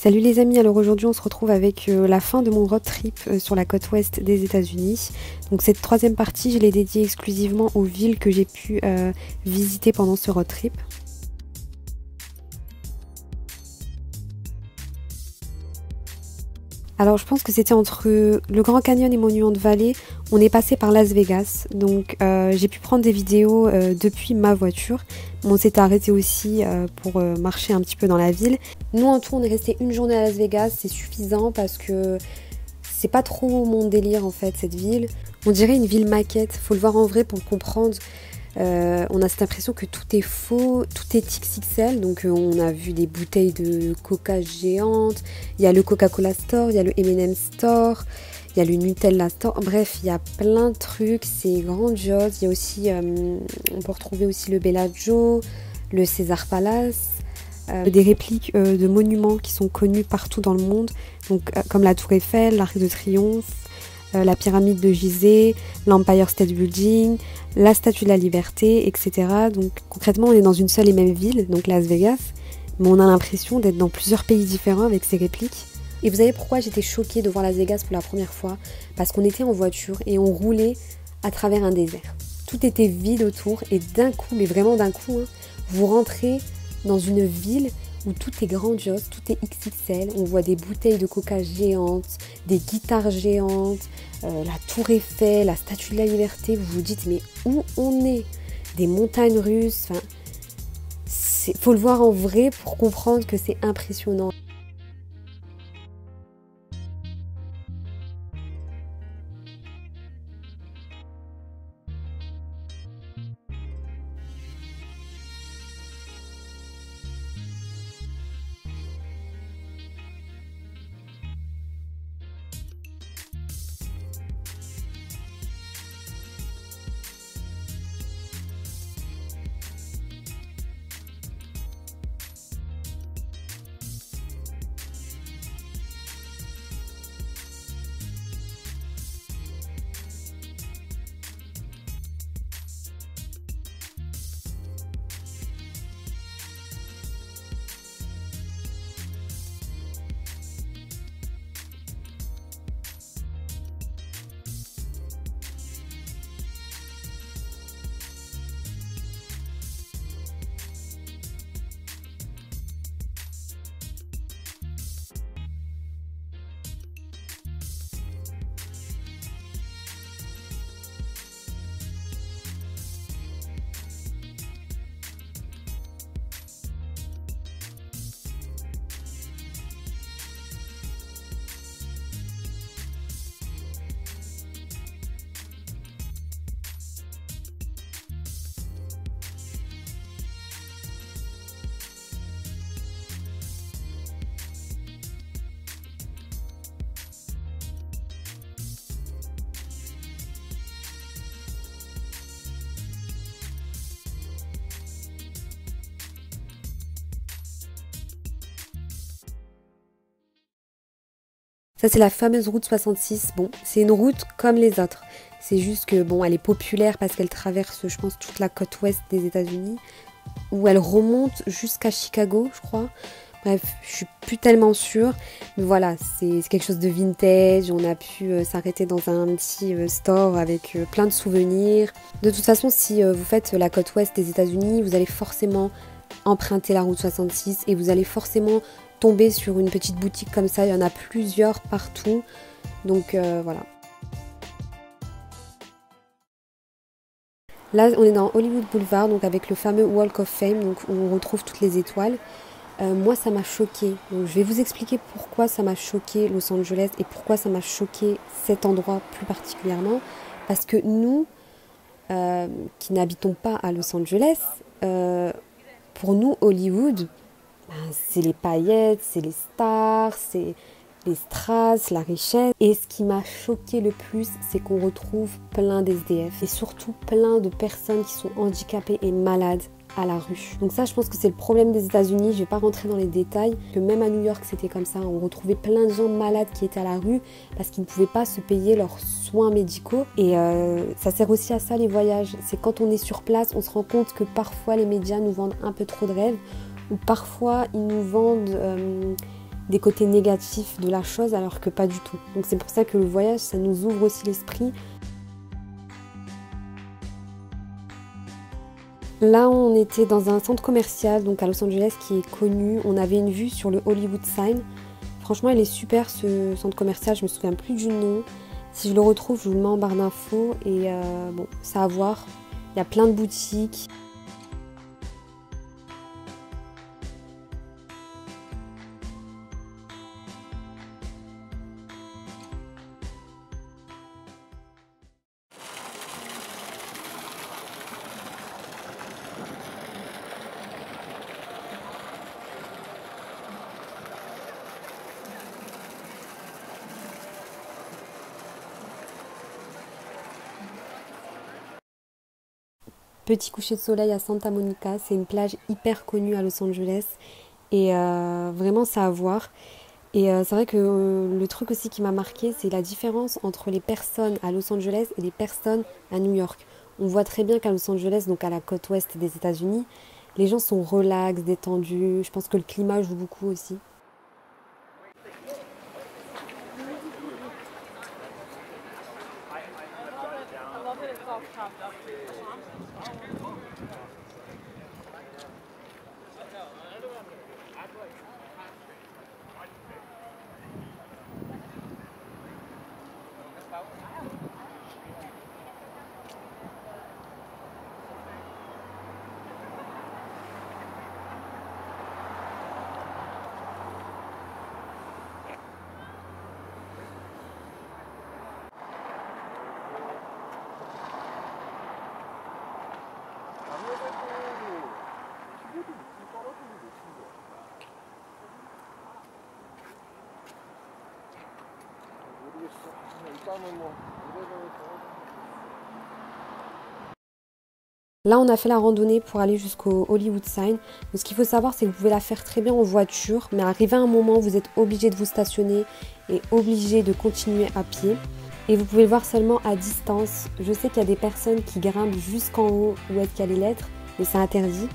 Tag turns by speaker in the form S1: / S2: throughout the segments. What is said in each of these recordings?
S1: Salut les amis, alors aujourd'hui on se retrouve avec la fin de mon road trip sur la côte ouest des États-Unis. Donc cette troisième partie, je l'ai dédiée exclusivement aux villes que j'ai pu visiter pendant ce road trip. Alors je pense que c'était entre le Grand Canyon et Monument Valley. On est passé par Las Vegas, donc j'ai pu prendre des vidéos depuis ma voiture. On s'est arrêté aussi pour marcher un petit peu dans la ville. Nous en tout on est resté une journée à Las Vegas, c'est suffisant parce que c'est pas trop mon délire en fait cette ville. On dirait une ville maquette, faut le voir en vrai pour le comprendre. On a cette impression que tout est faux, tout est XXL, donc on a vu des bouteilles de coca géantes, il y a le Coca-Cola Store, il y a le M&M Store, il y a le Nutella Store, bref, il y a plein de trucs, c'est grandiose. Il y a aussi, on peut retrouver aussi le Bellagio, le César Palace, des répliques de monuments qui sont connus partout dans le monde, donc comme la Tour Eiffel, l'Arc de Triomphe, la pyramide de Gizeh, l'Empire State Building, la Statue de la Liberté, etc. Donc concrètement, on est dans une seule et même ville, donc Las Vegas, mais on a l'impression d'être dans plusieurs pays différents avec ces répliques. Et vous savez pourquoi j'étais choquée de voir Las Vegas pour la première fois? Parce qu'on était en voiture et on roulait à travers un désert. Tout était vide autour et d'un coup, mais vraiment d'un coup, vous rentrez dans une ville où tout est grandiose, tout est XXL, on voit des bouteilles de coca géantes, des guitares géantes, la Tour Eiffel, la Statue de la Liberté, vous vous dites mais où on est? Des montagnes russes, enfin, faut le voir en vrai pour comprendre que c'est impressionnant. Ça c'est la fameuse route 66, bon c'est une route comme les autres, c'est juste que bon elle est populaire parce qu'elle traverse je pense toute la côte ouest des États-Unis, où elle remonte jusqu'à Chicago je crois, bref je suis plus tellement sûre, mais voilà c'est quelque chose de vintage, on a pu s'arrêter dans un petit store avec plein de souvenirs. De toute façon si vous faites la côte ouest des États-Unis, vous allez forcément emprunter la route 66 et vous allez forcément tomber sur une petite boutique comme ça, il y en a plusieurs partout, donc voilà. Là on est dans Hollywood Boulevard, donc avec le fameux Walk of Fame, donc où on retrouve toutes les étoiles. Moi ça m'a choquée, donc je vais vous expliquer pourquoi ça m'a choqué Los Angeles et pourquoi ça m'a choqué cet endroit plus particulièrement, parce que nous qui n'habitons pas à Los Angeles, pour nous Hollywood, c'est les paillettes, c'est les stars, c'est les strass, la richesse. Et ce qui m'a choqué le plus, c'est qu'on retrouve plein d'SDF et surtout plein de personnes qui sont handicapées et malades à la rue. Donc ça, je pense que c'est le problème des États-Unis. Je vais pas rentrer dans les détails, que même à New York, c'était comme ça. On retrouvait plein de gens malades qui étaient à la rue parce qu'ils ne pouvaient pas se payer leurs soins médicaux. Et ça sert aussi à ça, les voyages. C'est quand on est sur place, on se rend compte que parfois les médias nous vendent un peu trop de rêves, ou parfois ils nous vendent des côtés négatifs de la chose alors que pas du tout. Donc c'est pour ça que le voyage, ça nous ouvre aussi l'esprit. Là, on était dans un centre commercial, donc à Los Angeles, qui est connu. On avait une vue sur le Hollywood Sign. Franchement, il est super ce centre commercial, je me souviens plus du nom. Si je le retrouve, je vous le mets en barre d'infos. Et bon, c'est à voir. Il y a plein de boutiques. Petit coucher de soleil à Santa Monica, c'est une plage hyper connue à Los Angeles. Et vraiment, c'est à voir. Et c'est vrai que le truc aussi qui m'a marqué, c'est la différence entre les personnes à Los Angeles et les personnes à New York. On voit très bien qu'à Los Angeles, donc à la côte ouest des États-Unis, les gens sont relax, détendus. Je pense que le climat joue beaucoup aussi. Là, on a fait la randonnée pour aller jusqu'au Hollywood Sign. Donc, ce qu'il faut savoir, c'est que vous pouvez la faire très bien en voiture, mais arrivé à un moment, vous êtes obligé de vous stationner et obligé de continuer à pied. Et vous pouvez le voir seulement à distance. Je sais qu'il y a des personnes qui grimpent jusqu'en haut où est-ce qu'il y a les lettres, mais c'est interdit.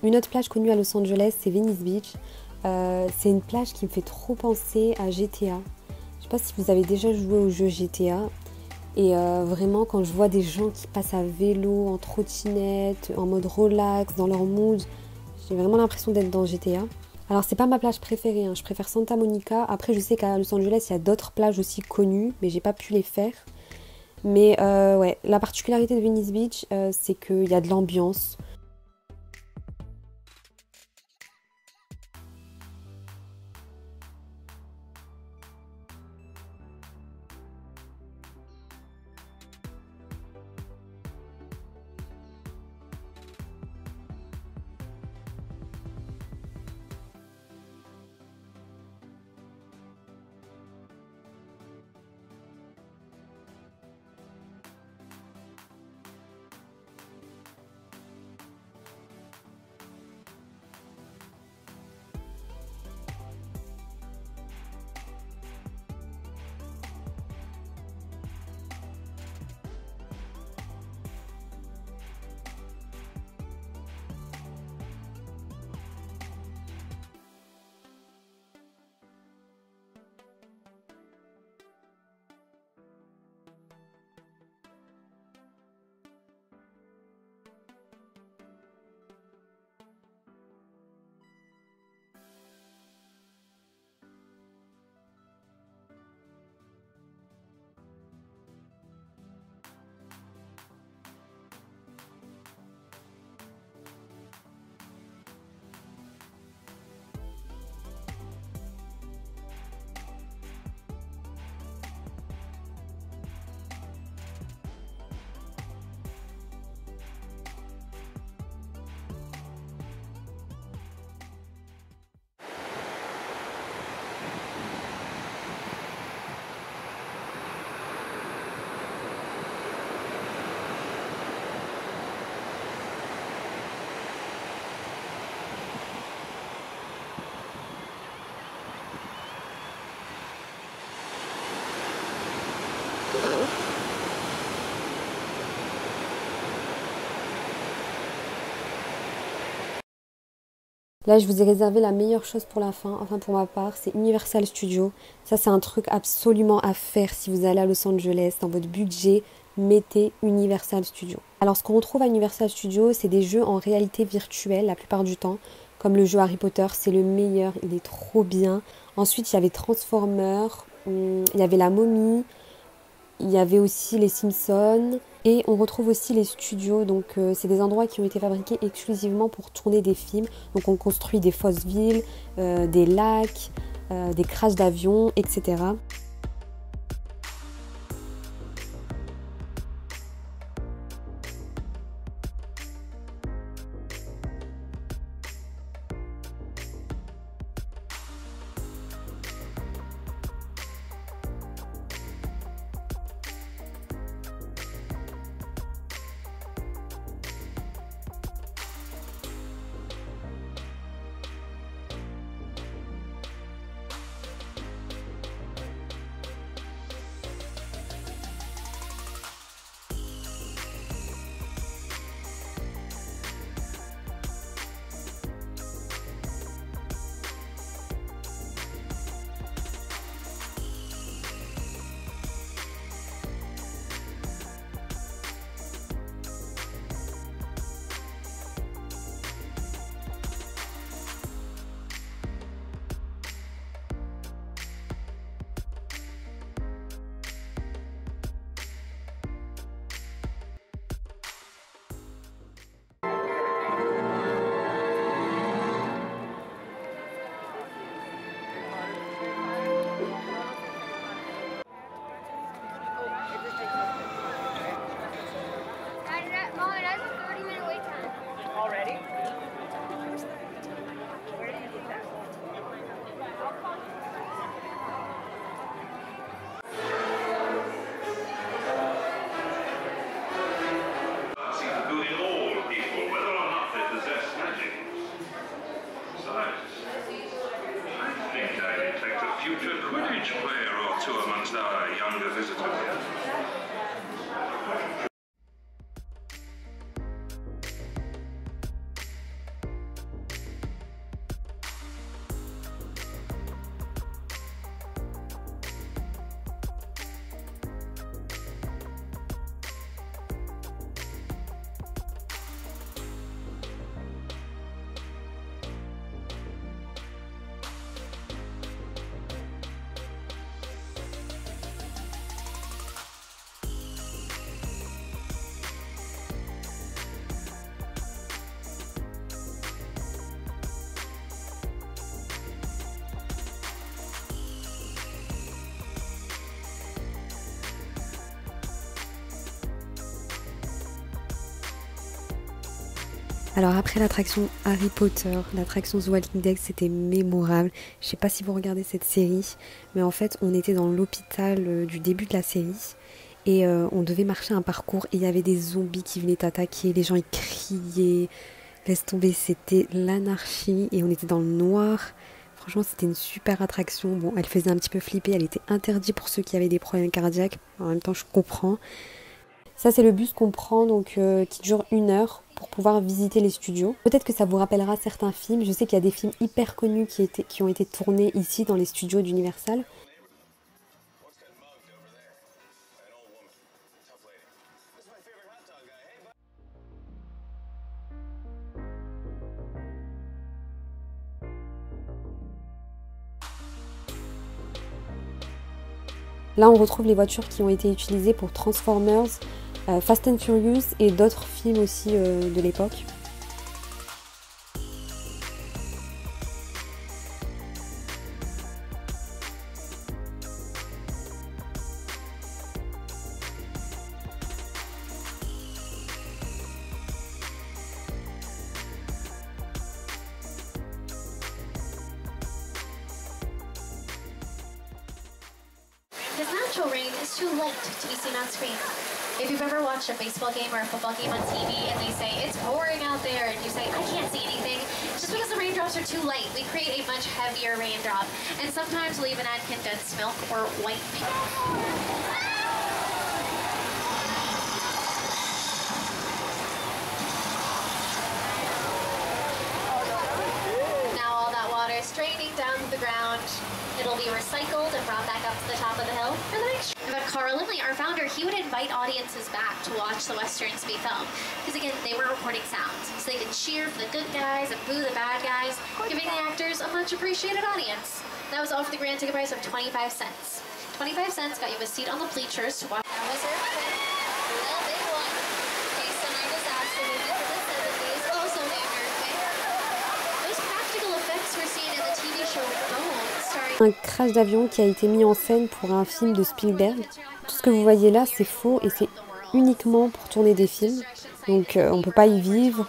S1: Une autre plage connue à Los Angeles, c'est Venice Beach. C'est une plage qui me fait trop penser à GTA. Je sais pas si vous avez déjà joué au jeu GTA. Et vraiment, quand je vois des gens qui passent à vélo, en trottinette, en mode relax, dans leur mood, j'ai vraiment l'impression d'être dans GTA. Alors, c'est pas ma plage préférée, hein. Je préfère Santa Monica. Après, je sais qu'à Los Angeles, il y a d'autres plages aussi connues, mais j'ai pas pu les faire. Mais ouais, la particularité de Venice Beach, c'est qu'il y a de l'ambiance. Là, je vous ai réservé la meilleure chose pour la fin, enfin pour ma part, c'est Universal Studios. Ça, c'est un truc absolument à faire si vous allez à Los Angeles. Dans votre budget, mettez Universal Studios. Alors, ce qu'on retrouve à Universal Studios, c'est des jeux en réalité virtuelle la plupart du temps. Comme le jeu Harry Potter, c'est le meilleur, il est trop bien. Ensuite, il y avait Transformers, il y avait La Momie, il y avait aussi les Simpsons et on retrouve aussi les studios. Donc c'est des endroits qui ont été fabriqués exclusivement pour tourner des films. Donc on construit des fausses villes, des lacs, des crashs d'avions, etc.
S2: Future Quidditch player or two amongst our younger visitors.
S1: Alors après l'attraction Harry Potter, l'attraction The Walking Dead, c'était mémorable. Je sais pas si vous regardez cette série, mais en fait on était dans l'hôpital du début de la série et on devait marcher un parcours et il y avait des zombies qui venaient t'attaquer, les gens ils criaient, laisse tomber, c'était l'anarchie et on était dans le noir. Franchement c'était une super attraction. Bon, elle faisait un petit peu flipper, elle était interdite pour ceux qui avaient des problèmes cardiaques, en même temps je comprends. Ça c'est le bus qu'on prend donc qui dure 1 heure pour pouvoir visiter les studios. Peut-être que ça vous rappellera certains films. Je sais qu'il y a des films hyper connus qui ont été tournés ici dans les studios d'Universal. Là on retrouve les voitures qui ont été utilisées pour Transformers, Fast and Furious et d'autres films aussi de l'époque.
S3: His natural rain is too light to be seen on screen. If you've ever watched a baseball game or a football game on TV and they say, it's pouring out there, and you say, I can't see anything, just because the raindrops are too light, we create a much heavier raindrop. And sometimes we'll even add condensed milk or white paint. straining down to the ground. It'll be recycled and brought back up to the top of the hill for the next. But Carl Lindley, our founder, he would invite audiences back to watch the Westerns be filmed. Because again, they were recording sounds. So they could cheer for the good guys and boo the bad guys, giving the actors a much appreciated audience. That was all for the grand ticket price of 25 cents. 25 cents got you a seat on the bleachers to watch. That was her event. A real big one. Based on our disaster movie from the 70s, also named Earthquake. Those practical effects were seen in the TV show Bones, starring
S1: Un crash d'avion qui a été mis en scène pour un film de Spielberg. Tout ce que vous voyez là, c'est faux et c'est uniquement pour tourner des films. Donc on ne peut pas y vivre.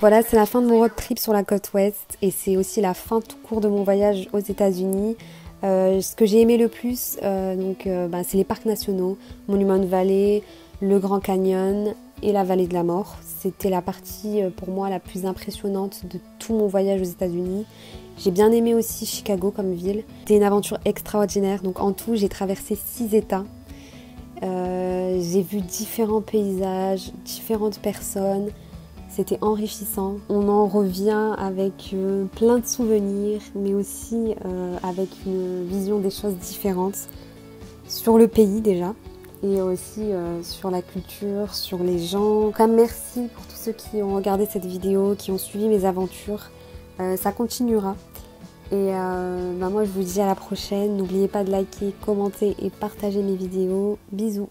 S1: Voilà, c'est la fin de mon road trip sur la côte ouest et c'est aussi la fin tout court de mon voyage aux États-Unis. Ce que j'ai aimé le plus, c'est les parcs nationaux, Monument Valley, le Grand Canyon et la Vallée de la Mort. C'était la partie pour moi la plus impressionnante de tout mon voyage aux États-Unis. J'ai bien aimé aussi Chicago comme ville. C'était une aventure extraordinaire. Donc en tout, j'ai traversé 6 États. J'ai vu différents paysages, différentes personnes. C'était enrichissant. On en revient avec plein de souvenirs, mais aussi avec une vision des choses différentes sur le pays déjà, et aussi sur la culture, sur les gens. En tout cas, merci pour tous ceux qui ont regardé cette vidéo, qui ont suivi mes aventures. Ça continuera. Et moi, je vous dis à la prochaine. N'oubliez pas de liker, commenter et partager mes vidéos. Bisous.